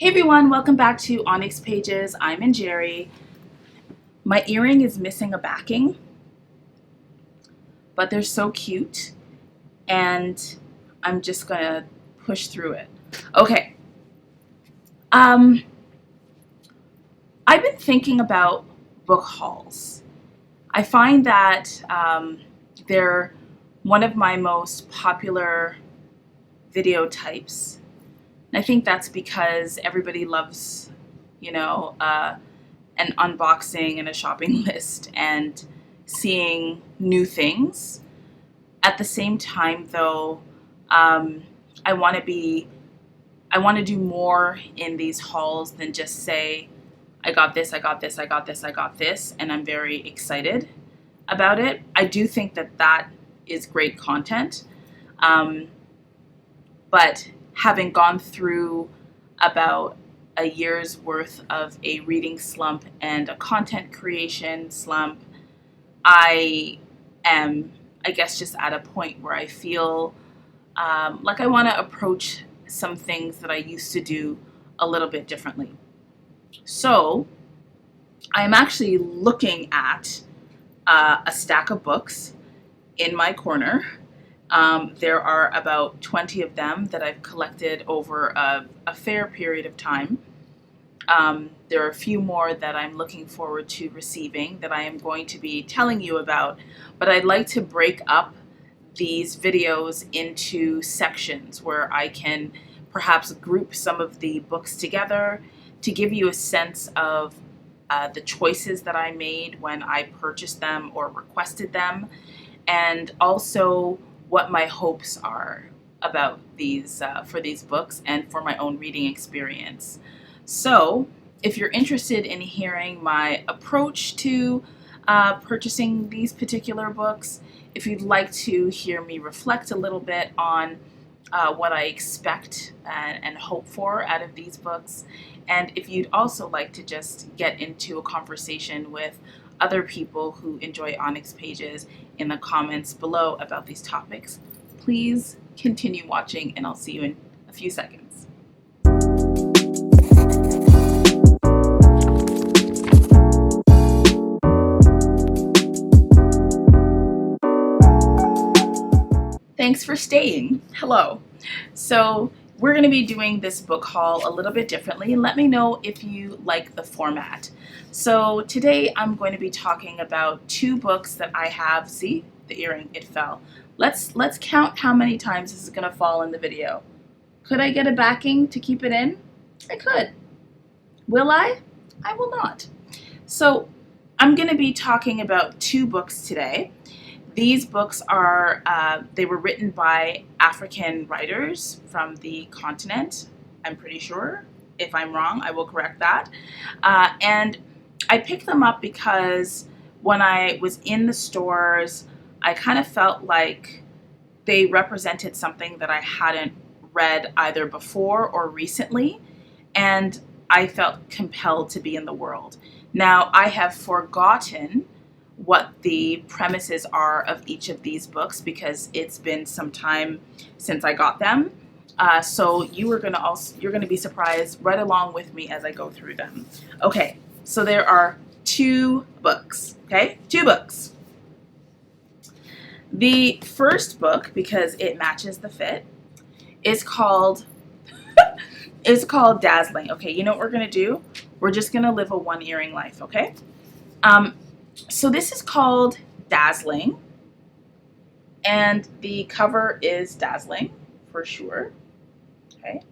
Hey everyone, welcome back to ONYX Pages. I'm in Jerry. My earring is missing a backing, but they're so cute, and I'm just gonna push through it. Okay. I've been thinking about book hauls. I find that they're one of my most popular video types. And I think that's because everybody loves, an unboxing and a shopping list and seeing new things. At the same time, though, I want to do more in these hauls than just say, I got this, I got this, I got this, I got this, and I'm very excited about it. I do think that is great content. But having gone through about a year's worth of a reading slump and a content creation slump, I am, I guess, just at a point where I feel like I want to approach some things that I used to do a little bit differently. So I'm actually looking at a stack of books in my corner. There are about 20 of them that I've collected over a fair period of time. There are a few more that I'm looking forward to receiving that I am going to be telling you about, but I'd like to break up these videos into sections where I can perhaps group some of the books together to give you a sense of the choices that I made when I purchased them or requested them, and also what my hopes are about these for these books and for my own reading experience. So if you're interested in hearing my approach to purchasing these particular books, if you'd like to hear me reflect a little bit on what I expect and hope for out of these books, and if you'd also like to just get into a conversation with other people who enjoy ONYX Pages in the comments below about these topics, please continue watching, and I'll see you in a few seconds. Thanks for staying. Hello. So we're going to be doing this book haul a little bit differently, and let me know if you like the format. So today I'm going to be talking about two books that I have. See, the earring, it fell. Let's count how many times this is going to fall in the video. Could I get a backing to keep it in? I could. Will I? I will not. So I'm going to be talking about two books today. These books are, they were written by African writers from the continent, I'm pretty sure. If I'm wrong, I will correct that. And I picked them up because when I was in the stores, I kind of felt like they represented something that I hadn't read either before or recently, and I felt compelled to be in the world. Now, I have forgotten what the premises are of each of these books because it's been some time since I got them. So you're gonna be surprised right along with me as I go through them. Okay, so there are two books. Okay, two books. The first book, because it matches the fit, is called Dazzling. Okay, you know what we're gonna do? We're just gonna live a one earring life. Okay. So this is called Dazzling, and the cover is dazzling for sure. Okay.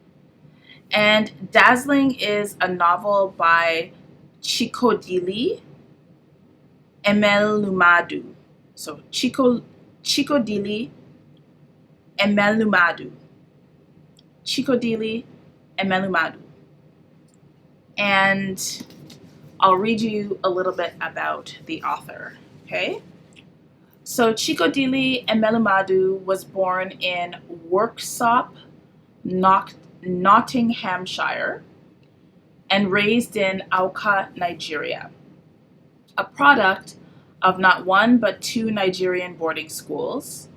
And Dazzling is a novel by Chigozie Emelumadu. So Chigozie Emelumadu. Chigozie Emelumadu. And I'll read you a little bit about the author, okay? So Chigozie Emelumadu was born in Worksop, Nottinghamshire, and raised in Awka, Nigeria, a product of not one but two Nigerian boarding schools.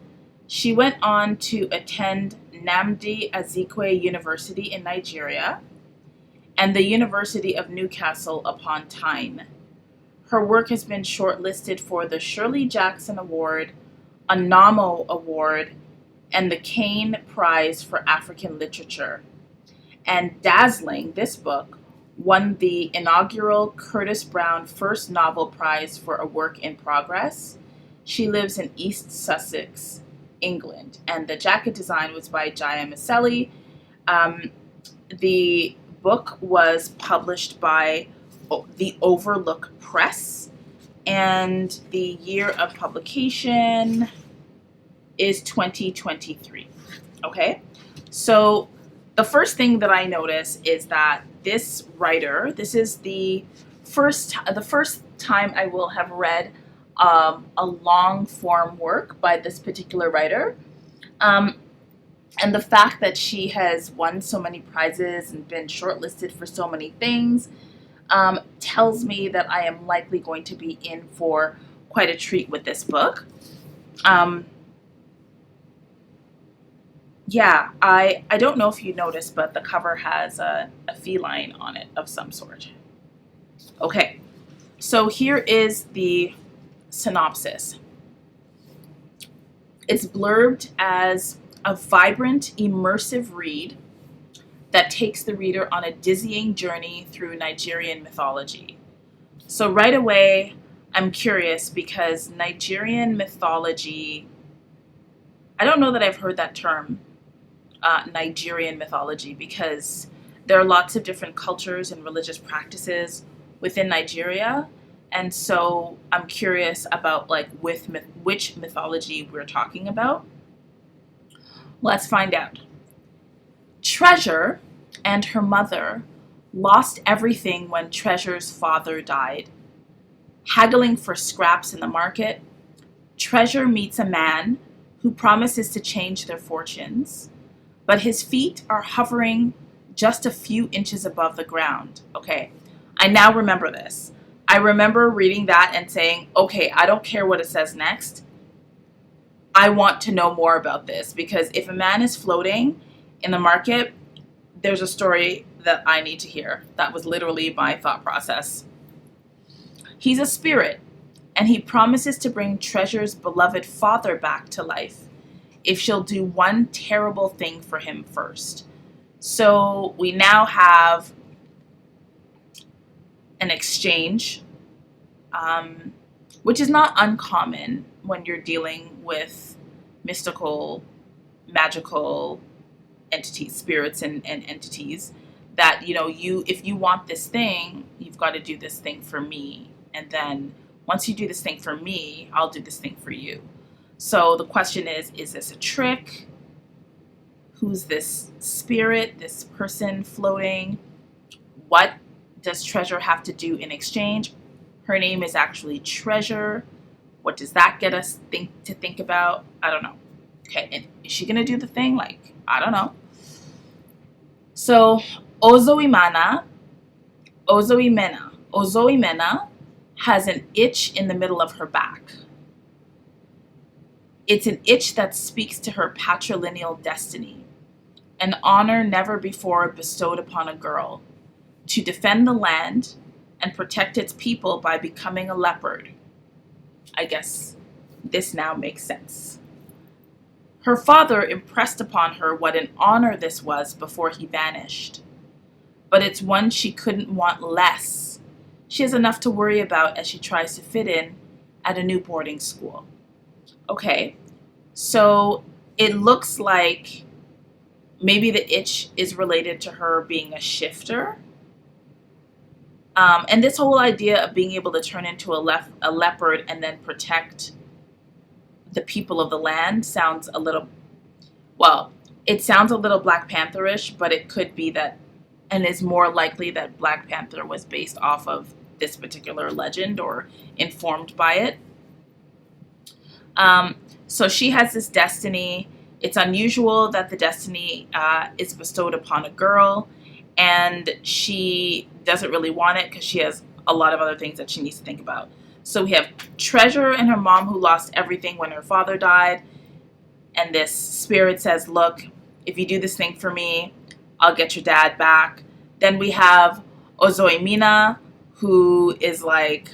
She went on to attend Nnamdi Azikiwe University in Nigeria and the University of Newcastle upon Tyne. Her work has been shortlisted for the Shirley Jackson Award, a NAMO Award, and the Kane Prize for African Literature. And Dazzling, this book, won the inaugural Curtis Brown First Novel Prize for a Work in Progress. She lives in East Sussex, England, and the jacket design was by Jaya Maselli. The book was published by the Overlook Press, and the year of publication is 2023. Okay, so the first thing that I notice is that this writer, this is the first time I will have read a long form work by this particular writer. And the fact that she has won so many prizes and been shortlisted for so many things tells me that I am likely going to be in for quite a treat with this book. Yeah, I don't know if you noticed, but the cover has a feline on it of some sort. Okay, so here is the synopsis. It's blurbed as a vibrant, immersive read that takes the reader on a dizzying journey through Nigerian mythology. So right away, I'm curious because Nigerian mythology, I don't know that I've heard that term, Nigerian mythology, because there are lots of different cultures and religious practices within Nigeria. And so I'm curious about which mythology we're talking about. Let's find out. Treasure and her mother lost everything when Treasure's father died. Haggling for scraps in the market, Treasure meets a man who promises to change their fortunes, but his feet are hovering just a few inches above the ground. Okay, I now remember this. I remember reading that and saying, okay, I don't care what it says next. I want to know more about this, because if a man is floating in the market, there's a story that I need to hear. That was literally my thought process. He's a spirit, and he promises to bring Treasure's beloved father back to life if she'll do one terrible thing for him first. So we now have an exchange, which is not uncommon when you're dealing with mystical, magical entities, spirits and entities, that, if you want this thing, you've got to do this thing for me. And then once you do this thing for me, I'll do this thing for you. So the question is this a trick? Who's this spirit, this person floating? What does Treasure have to do in exchange? Her name is actually Treasure. What does that get us to think about? I don't know. Okay, and is she gonna do the thing? I don't know. So Ozoimena has an itch in the middle of her back. It's an itch that speaks to her patrilineal destiny, an honor never before bestowed upon a girl, to defend the land and protect its people by becoming a leopard. I guess this now makes sense. Her father impressed upon her what an honor this was before he vanished. But it's one she couldn't want less. She has enough to worry about as she tries to fit in at a new boarding school. Okay, so it looks like maybe the itch is related to her being a shifter. And this whole idea of being able to turn into a leopard and then protect the people of the land sounds a little Black Panther-ish, but it could be that, and is more likely that Black Panther was based off of this particular legend or informed by it. So she has this destiny. It's unusual that the destiny is bestowed upon a girl, and she doesn't really want it because she has a lot of other things that she needs to think about. So we have Treasure and her mom who lost everything when her father died, and this spirit says, look, if you do this thing for me, I'll get your dad back. Then we have Ozoemina, who is like,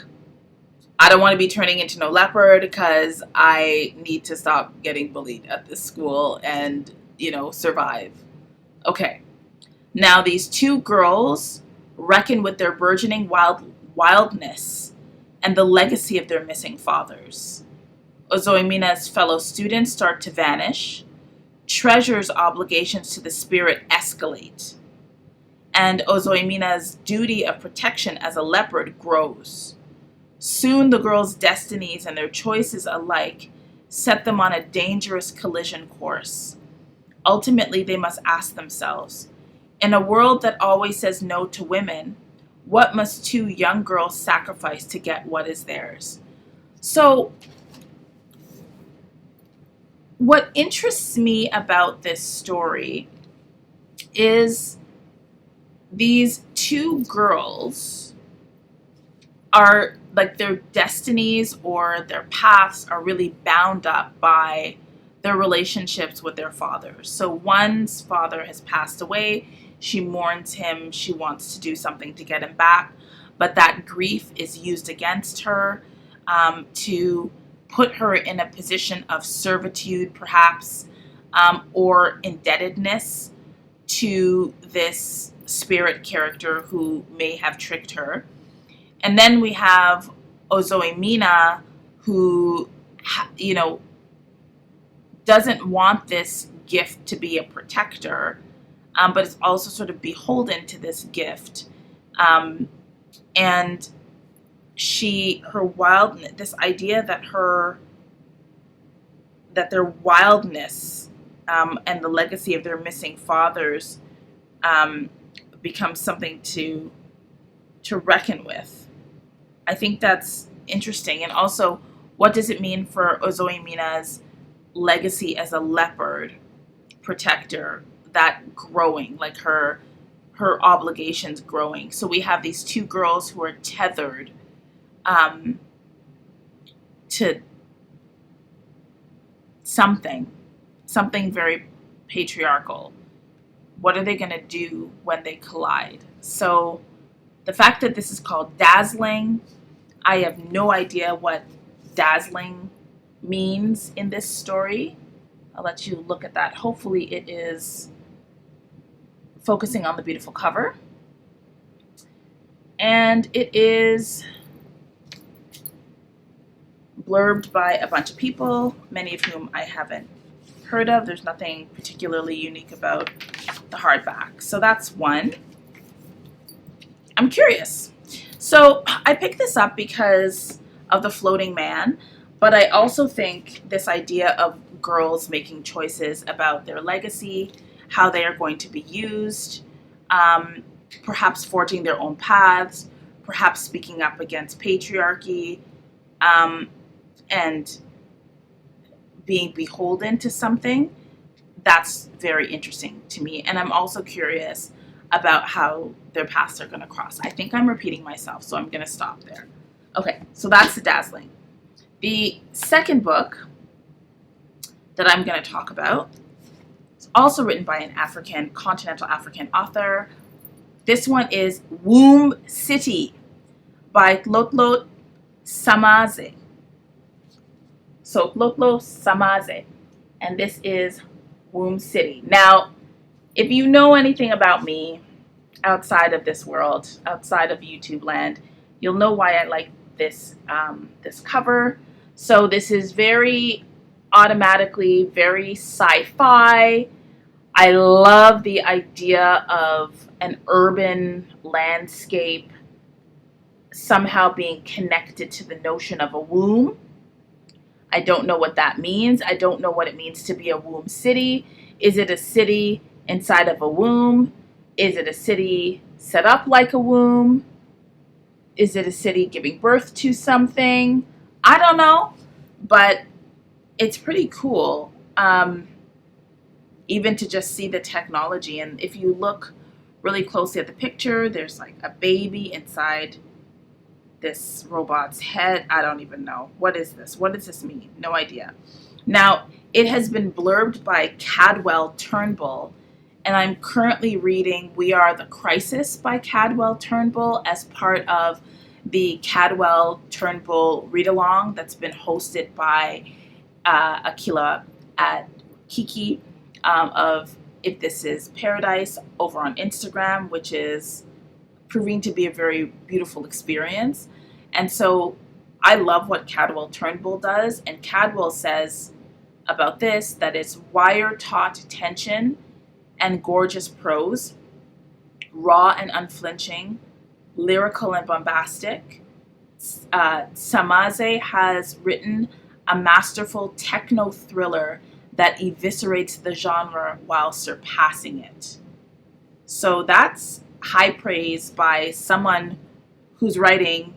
I don't want to be turning into no leopard because I need to stop getting bullied at this school and, survive. Okay. Now these two girls reckon with their burgeoning wildness and the legacy of their missing fathers. Ozoemina's fellow students start to vanish. Treasure's obligations to the spirit escalate. And Ozoemina's duty of protection as a leopard grows. Soon the girls' destinies and their choices alike set them on a dangerous collision course. Ultimately, they must ask themselves, in a world that always says no to women, what must two young girls sacrifice to get what is theirs? So, what interests me about this story is these two girls are like their destinies or their paths are really bound up by their relationships with their fathers. So one's father has passed away. She mourns him. She wants to do something to get him back. But that grief is used against her to put her in a position of servitude, perhaps, or indebtedness to this spirit character who may have tricked her. And then we have Ozoemina, who, doesn't want this gift to be a protector, but is also sort of beholden to this gift. And her wildness, this idea that their wildness and the legacy of their missing fathers becomes something to reckon with. I think that's interesting. And also, what does it mean for Ozoemina's legacy as a leopard protector, that growing, like her obligations growing? So we have these two girls who are tethered to something very patriarchal. What are they going to do when they collide? So the fact that this is called Dazzling, I have no idea what dazzling means in this story. I'll let you look at that. Hopefully it is focusing on the beautiful cover. And it is blurbed by a bunch of people, many of whom I haven't heard of. There's nothing particularly unique about the hardback. So that's one. I'm curious. So I picked this up because of the floating man, but I also think this idea of girls making choices about their legacy, how they are going to be used, perhaps forging their own paths, perhaps speaking up against patriarchy, and being beholden to something, that's very interesting to me. And I'm also curious about how their paths are going to cross. I think I'm repeating myself, so I'm going to stop there. Okay, so that's the Dazzling. The second book that I'm going to talk about is also written by an continental African author. This one is Womb City by Tlotlo Tsamaase. So Tlotlo Tsamaase, and this is Womb City. Now, if you know anything about me outside of this world, outside of YouTube land, you'll know why I like this this cover. So this is very automatically very sci-fi. I love the idea of an urban landscape somehow being connected to the notion of a womb. I don't know what that means. I don't know what it means to be a womb city. Is it a city inside of a womb? Is it a city set up like a womb? Is it a city giving birth to something? I don't know, but it's pretty cool, even to just see the technology. And if you look really closely at the picture, there's like a baby inside this robot's head. I don't even know. What is this? What does this mean? No idea. Now, it has been blurbed by Cadwell Turnbull, and I'm currently reading We Are the Crisis by Cadwell Turnbull as part of the Cadwell Turnbull read-along that's been hosted by Akila at Kiki of If This Is Paradise over on Instagram, which is proving to be a very beautiful experience. And so I love what Cadwell Turnbull does, and Cadwell says about this that it's wire-taut tension and gorgeous prose, raw and unflinching, lyrical and bombastic. Tsamaase has written a masterful techno thriller that eviscerates the genre while surpassing it. So that's high praise by someone whose writing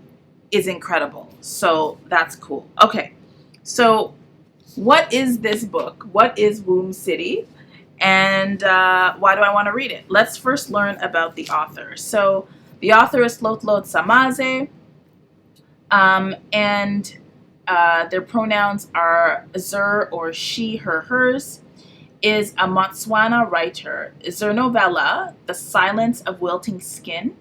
is incredible. So that's cool. Okay, so what is this book? What is Womb City? And why do I want to read it? Let's first learn about the author. So the author is Tlotlo Tsamaase, and their pronouns are Zer or she, her, hers, is a Botswana writer. Their novella, The Silence of Wilting Skin,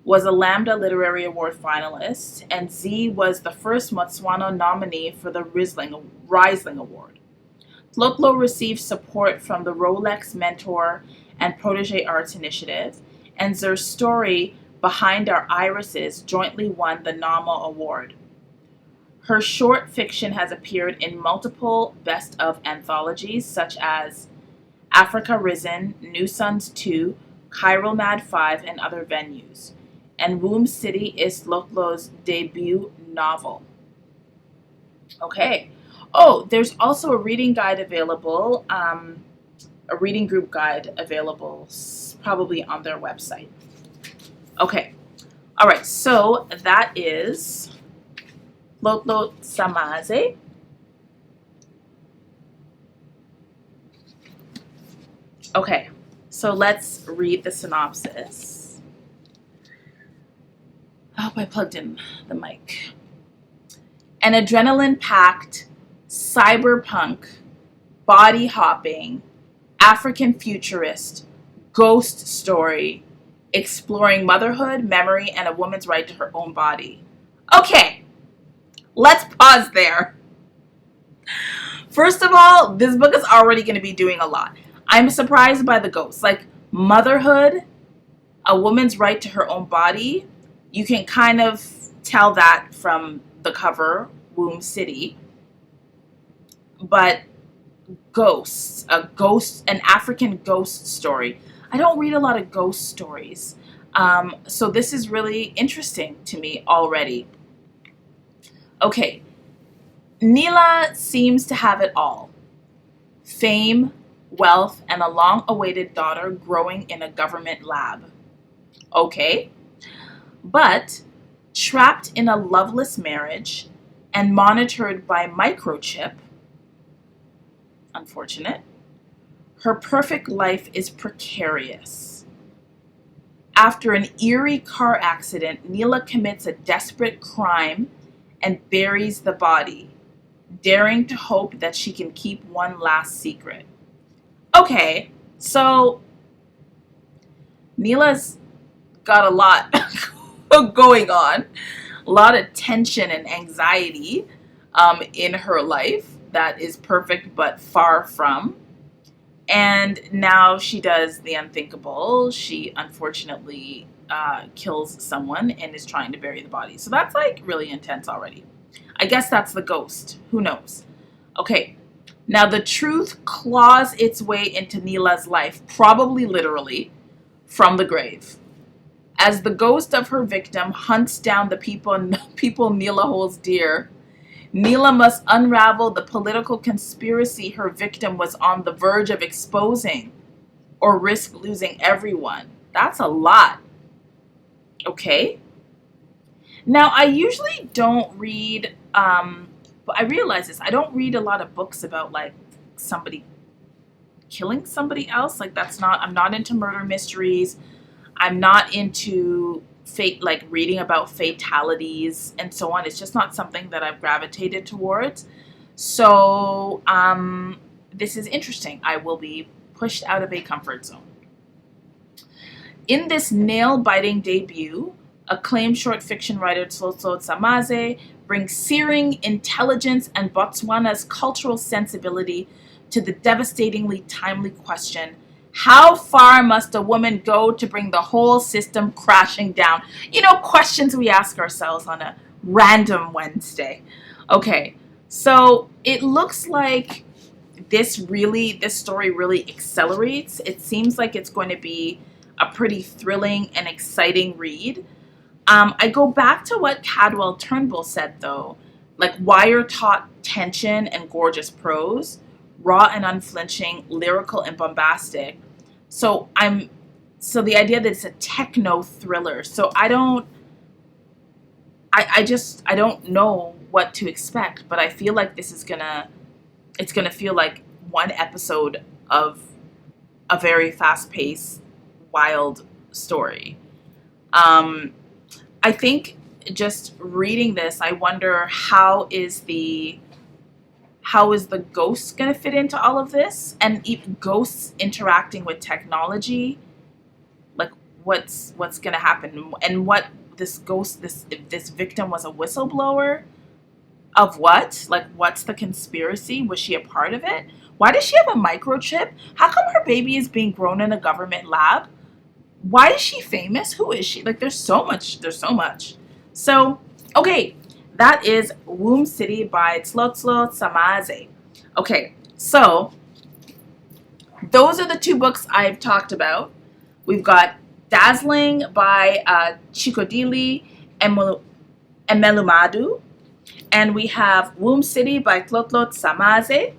was a Lambda Literary Award finalist, and Z was the first Botswana nominee for the Rising Award. Tlotlo received support from the Rolex Mentor and Protege Arts Initiative, and their story, Behind Our Irises, jointly won the NAMA Award. Her short fiction has appeared in multiple best-of anthologies, such as Africa Risen, New Sons 2, Chiral Mad 5, and other venues. And Womb City is Tlotlo's debut novel. Okay. Oh, there's also a reading guide available, a reading group guide available, probably on their website. Okay. All right. So that is Tlotlo Tsamaase. Okay. So let's read the synopsis. I hope I plugged in the mic. An adrenaline-packed, cyberpunk, body-hopping, African futurist, ghost story exploring motherhood, memory, and a woman's right to her own body. Okay, let's pause there. First of all, this book is already going to be doing a lot. I'm surprised by the ghosts. Like, motherhood, a woman's right to her own body, you can kind of tell that from the cover, Womb City. But ghosts, an African ghost story. I don't read a lot of ghost stories. So this is really interesting to me already. Okay. Neela seems to have it all. Fame, wealth, and a long-awaited daughter growing in a government lab. Okay. But trapped in a loveless marriage and monitored by microchip, unfortunate, her perfect life is precarious. After an eerie car accident, Neela commits a desperate crime and buries the body, daring to hope that she can keep one last secret. Okay, so Neela's got a lot going on, a lot of tension and anxiety in her life that is perfect but far from. And now she does the unthinkable. She unfortunately kills someone and is trying to bury the body. So that's like really intense already. I guess that's the ghost. Who knows? Okay. Now the truth claws its way into Neela's life, probably literally, from the grave. As the ghost of her victim hunts down the people Neela holds dear, Neela must unravel the political conspiracy her victim was on the verge of exposing, or risk losing everyone. That's a lot. Okay? Now, I usually don't read, but I realize this, I don't read a lot of books about, like, somebody killing somebody else. Like, I'm not into murder mysteries. I'm not into like reading about fatalities and so on. It's just not something that I've gravitated towards. So this is interesting. I will be pushed out of a comfort zone. In this nail-biting debut, acclaimed short fiction writer Tlotlo Tsamaase brings searing intelligence and Botswana's cultural sensibility to the devastatingly timely question, how far must a woman go to bring the whole system crashing down? You know, questions we ask ourselves on a random Wednesday. Okay, so it looks like this story really accelerates. It seems like it's going to be a pretty thrilling and exciting read. I go back to what Cadwell Turnbull said, though, like wire-taut tension and gorgeous prose, raw and unflinching, lyrical and bombastic. So the idea that it's a techno thriller. So I don't know what to expect, but I feel like it's gonna feel like one episode of a very fast-paced, wild story. I think just reading this, I wonder how is the ghost going to fit into all of this, and even ghosts interacting with technology, like what's going to happen, and what this ghost, this victim was a whistleblower of what? Like, what's the conspiracy? Was she a part of it? Why does she have a microchip? How come her baby is being grown in a government lab? Why is she famous? Who is she? Like, there's so much. So, okay, that is Womb City by Tlotlo Tsamaase. Okay, so those are the two books I've talked about. We've got Dazzling by Chigozie and Melumadu, and we have Womb City by Tlotlo Tsamaase.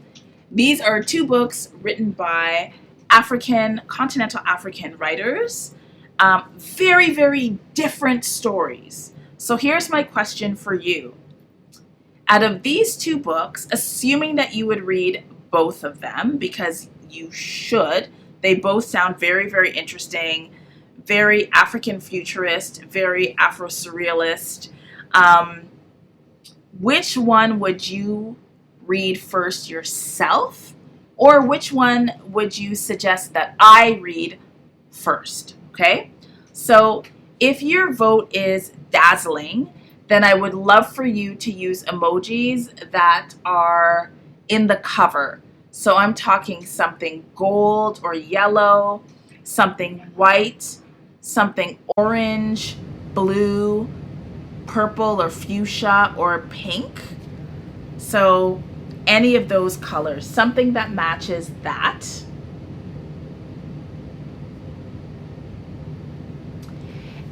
These are two books written by continental African writers. Very, very different stories. So here's my question for you. Out of these two books, assuming that you would read both of them, because you should, they both sound very, very interesting, very African futurist, very Afro-surrealist. Which one would you read first yourself? Or which one would you suggest that I read first? Okay, so if your vote is Dazzling, then I would love for you to use emojis that are in the cover. So I'm talking something gold or yellow, something white, something orange, blue, purple or fuchsia or pink. So any of those colors, something that matches that.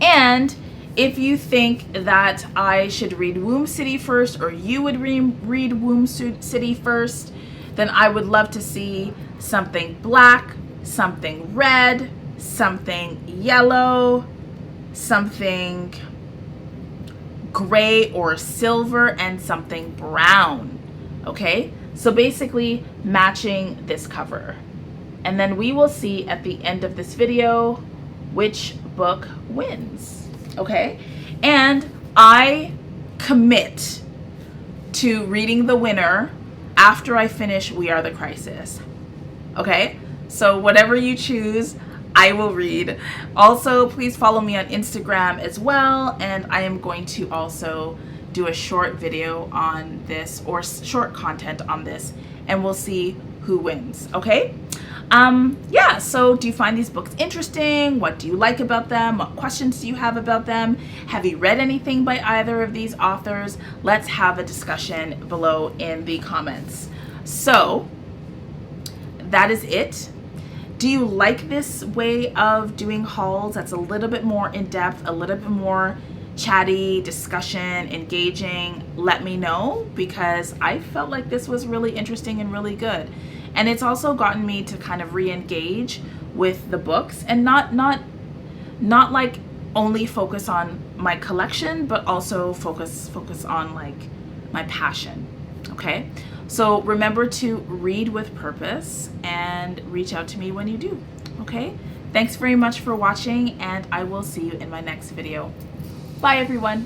And if you think that I should read Womb City first, or you would read Womb City first, then I would love to see something black, something red, something yellow, something gray or silver, and something brown. Okay, so basically matching this cover. And then we will see at the end of this video which book wins. Okay, and I commit to reading the winner after I finish We Are the Crisis. Okay, so whatever you choose, I will read. Also, please follow me on Instagram as well, and I am going to also do a short video on this, or short content on this, and we'll see who wins. Okay, yeah, so do you find these books interesting? What do you like about them? What questions do you have about them? Have you read anything by either of these authors? Let's have a discussion below in the comments. So that is it. Do you like this way of doing hauls that's a little bit more in-depth, a little bit more chatty, discussion, engaging? Let me know, because I felt like this was really interesting and really good. And it's also gotten me to kind of re-engage with the books, and not like only focus on my collection, but also focus on like my passion. Okay, so remember to read with purpose and reach out to me when you do. Okay, thanks very much for watching, and I will see you in my next video. Bye everyone.